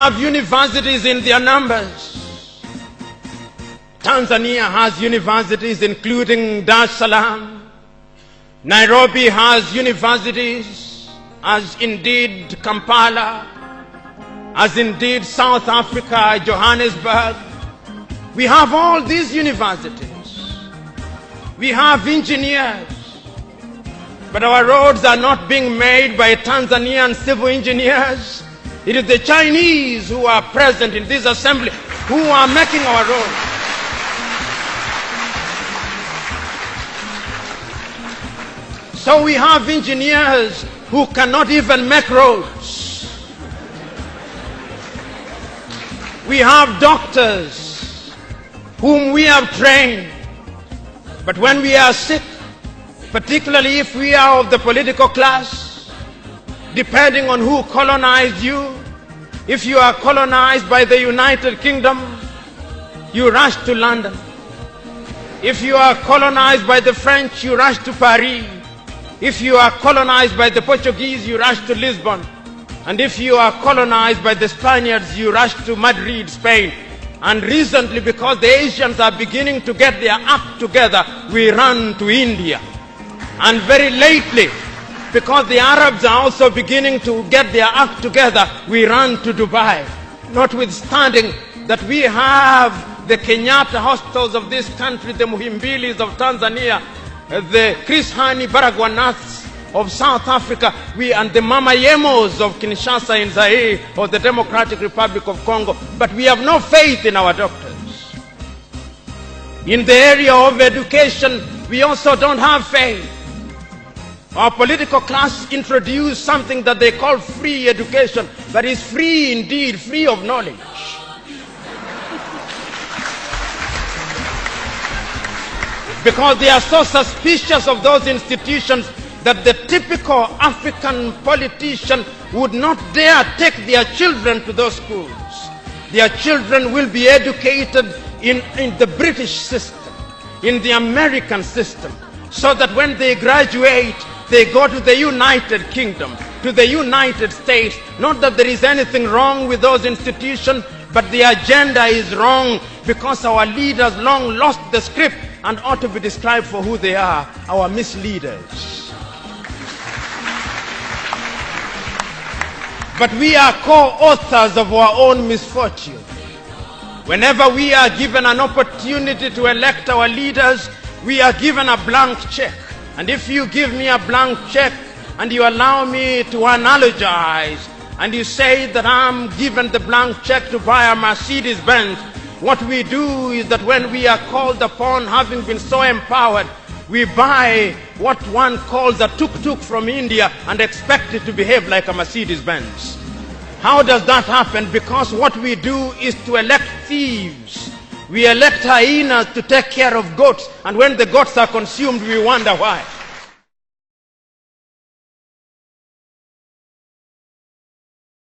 Have universities in their numbers. Tanzania has universities including Dar es Salaam. Nairobi has universities, as indeed Kampala, as indeed South Africa, Johannesburg. We have all these universities. We have engineers. But our roads are not being made by Tanzanian civil engineers. It is the Chinese who are present in this assembly who are making our roads. So we have engineers who cannot even make roads. We have doctors whom we have trained. But when we are sick, particularly if we are of the political class, depending on who colonized you, if you are colonized by the United Kingdom, you rush to London. If you are colonized by the French, you rush to Paris. If you are colonized by the Portuguese, you rush to Lisbon. And if you are colonized by the Spaniards, you rush to Madrid, Spain. And recently, because the Asians are beginning to get their act together, we run to India. And very lately, because the Arabs are also beginning to get their act together, we run to Dubai. Notwithstanding that we have the Kenyatta hospitals of this country, the Muhimbilis of Tanzania, the Chris Hani Baragwanaths of South Africa, and the Mama Yemos of Kinshasa in Zaire or the Democratic Republic of Congo. But we have no faith in our doctors. In the area of education, we also don't have faith. Our political class introduced something that they call free education, that is free indeed, free of knowledge. Because they are so suspicious of those institutions that the typical African politician would not dare take their children to those schools. Their children will be educated in the British system, in the American system, so that when they graduate, they go to the United Kingdom, to the United States. Not that there is anything wrong with those institutions, but the agenda is wrong because our leaders long lost the script and ought to be described for who they are, our misleaders. But we are co-authors of our own misfortune. Whenever we are given an opportunity to elect our leaders, we are given a blank check. And if you give me a blank check and you allow me to analogize, and you say that I'm given the blank check to buy a Mercedes-Benz, what we do is that when we are called upon, having been so empowered, we buy what one calls a tuk-tuk from India and expect it to behave like a Mercedes-Benz. How does that happen? Because what we do is to elect thieves. We elect hyenas to take care of goats, and when the goats are consumed, we wonder why.